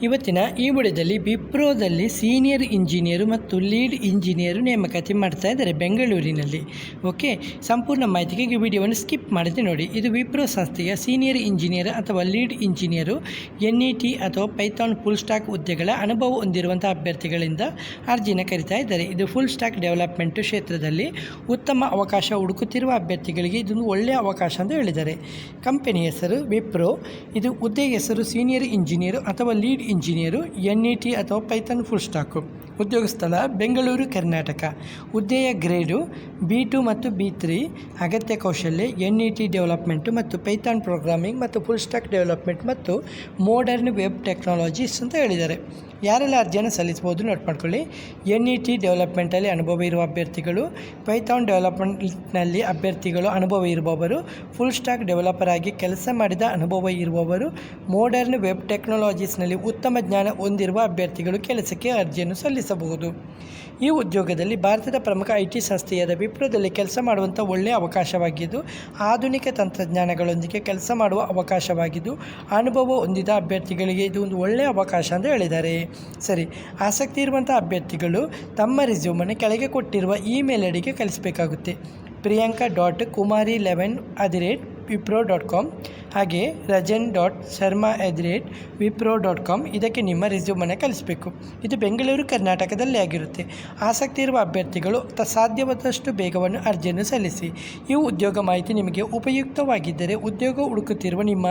ಇವತ್ತಿನ ಈ ವಿಡಿಯೋದಲ್ಲಿ ವಿಪ್ರೋದಲ್ಲಿ ಸೀನಿಯರ್ ಇಂಜಿನಿಯರು ಮತ್ತು ಲೀಡ್ ಇಂಜಿನಿಯರು ನೇಮಕಾತಿ ಮಾಡ್ತಾ ಇದ್ದಾರೆ ಬೆಂಗಳೂರಿನಲ್ಲಿ. ಓಕೆ, ಸಂಪೂರ್ಣ ಮಾಹಿತಿಗೆ ಈ ವಿಡಿಯೋವನ್ನು ಸ್ಕಿಪ್ ಮಾಡದೆ ನೋಡಿ. ಇದು ವಿಪ್ರೋ ಸಂಸ್ಥೆಯ ಸೀನಿಯರ್ ಇಂಜಿನಿಯರ್ ಅಥವಾ ಲೀಡ್ ಇಂಜಿನಿಯರು NET ಅಥವಾ ಪೈಥಾನ್ ಫುಲ್ ಸ್ಟಾಕ್ ಹುದ್ದೆಗಳ ಅನುಭವ ಹೊಂದಿರುವಂಥ ಅಭ್ಯರ್ಥಿಗಳಿಂದ ಅರ್ಜಿನ ಕರೀತಾ ಇದ್ದಾರೆ. ಇದು ಫುಲ್ ಸ್ಟಾಕ್ ಡೆವಲಪ್ಮೆಂಟ್ ಕ್ಷೇತ್ರದಲ್ಲಿ ಉತ್ತಮ ಅವಕಾಶ ಹುಡುಕುತ್ತಿರುವ ಅಭ್ಯರ್ಥಿಗಳಿಗೆ ಇದೊಂದು ಒಳ್ಳೆಯ ಅವಕಾಶ ಅಂತ ಹೇಳಿದ್ದಾರೆ. ಕಂಪನಿ ಹೆಸರು ವಿಪ್ರೋ. ಇದು ಹುದ್ದೆ ಹೆಸರು ಸೀನಿಯರ್ ಇಂಜಿನಿಯರು ಅಥವಾ ಲೀಡ್ ಇಂಜಿನಿಯರು NET ಅಥವಾ ಪೈಥಾನ್ ಫುಲ್ ಸ್ಟಾಕು. ಉದ್ಯೋಗ ಸ್ಥಳ ಬೆಂಗಳೂರು, ಕರ್ನಾಟಕ. ಹುದ್ದೆಯ ಗ್ರೇಡು B2 ಮತ್ತು B3. ಅಗತ್ಯ ಕೌಶಲ್ಯ NET ಡೆವಲಪ್ಮೆಂಟು ಮತ್ತು ಪೈಥಾನ್ ಪ್ರೋಗ್ರಾಮಿಂಗ್ ಮತ್ತು ಫುಲ್ ಸ್ಟಾಕ್ ಡೆವಲಪ್ಮೆಂಟ್ ಮತ್ತು ಮೋಡರ್ನ್ ವೆಬ್ ಟೆಕ್ನಾಲಜೀಸ್ ಅಂತ ಹೇಳಿದ್ದಾರೆ. ಯಾರೆಲ್ಲ ಅರ್ಜಿಯನ್ನು ಸಲ್ಲಿಸ್ಬೋದು ನೋಟ್ ಮಾಡ್ಕೊಳ್ಳಿ. NET ಡೆವಲಪ್ಮೆಂಟಲ್ಲಿ ಅನುಭವ ಇರುವ ಅಭ್ಯರ್ಥಿಗಳು, ಪೈಥಾನ್ ಡೆವಲಪ್ಮೆಂಟ್ನಲ್ಲಿ ಅಭ್ಯರ್ಥಿಗಳು ಅನುಭವ ಇರುವವರು, ಫುಲ್ ಸ್ಟಾಕ್ ಡೆವಲಪರ್ ಆಗಿ ಕೆಲಸ ಮಾಡಿದ ಅನುಭವ ಇರುವವರು, ಮೋಡರ್ನ್ ವೆಬ್ ಟೆಕ್ನಾಲಜೀಸ್ನಲ್ಲಿ ಉತ್ತಮ ಜ್ಞಾನ ಹೊಂದಿರುವ ಅಭ್ಯರ್ಥಿಗಳು ಕೆಲಸಕ್ಕೆ ಅರ್ಜಿಯನ್ನು ಸಲ್ಲಿಸಬಹುದು. ಈ ಉದ್ಯೋಗದಲ್ಲಿ ಭಾರತದ ಪ್ರಮುಖ IT ಸಂಸ್ಥೆಯಾದ ವಿಪ್ರೋದಲ್ಲಿ ಕೆಲಸ ಮಾಡುವಂಥ ಒಳ್ಳೆಯ ಅವಕಾಶವಾಗಿದ್ದು, ಆಧುನಿಕ ತಂತ್ರಜ್ಞಾನಗಳೊಂದಿಗೆ ಕೆಲಸ ಮಾಡುವ ಅವಕಾಶವಾಗಿದ್ದು, ಅನುಭವ ಹೊಂದಿದ ಅಭ್ಯರ್ಥಿಗಳಿಗೆ ಇದು ಒಂದು ಒಳ್ಳೆಯ ಅವಕಾಶ ಅಂತ ಹೇಳಿದ್ದಾರೆ. ಸರಿ, ಆಸಕ್ತಿ ಇರುವಂಥ ಅಭ್ಯರ್ಥಿಗಳು ತಮ್ಮ ರಿಸ್ಯೂಮನ್ನು ಕೆಳಗೆ ಕೊಟ್ಟಿರುವ ಇಮೇಲ್ ಐಡಿಗೆ ಕಳಿಸಬೇಕಾಗುತ್ತೆ. priyanka.kumari11@wipro.com ಹಾಗೆ rajan.sharma@wipro.com ಇದಕ್ಕೆ ನಿಮ್ಮ ರಿಸ್ಯೂಮನ್ನು ಕಳಿಸಬೇಕು. ಇದು ಬೆಂಗಳೂರು, ಕರ್ನಾಟಕದಲ್ಲಿ ಆಗಿರುತ್ತೆ. ಆಸಕ್ತಿ ಇರುವ ಅಭ್ಯರ್ಥಿಗಳು ಸಾಧ್ಯವಾದಷ್ಟು ಬೇಗವನ್ನು ಅರ್ಜಿಯನ್ನು ಸಲ್ಲಿಸಿ. ಈ ಉದ್ಯೋಗ ಮಾಹಿತಿ ನಿಮಗೆ ಉಪಯುಕ್ತವಾಗಿದ್ದರೆ ಉದ್ಯೋಗ ಹುಡುಕುತ್ತಿರುವ ನಿಮ್ಮ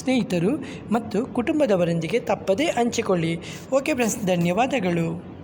ಸ್ನೇಹಿತರು ಮತ್ತು ಕುಟುಂಬದವರೊಂದಿಗೆ ತಪ್ಪದೇ ಹಂಚಿಕೊಳ್ಳಿ. ಓಕೆ ಫ್ರೆಂಡ್ಸ್, ಧನ್ಯವಾದಗಳು.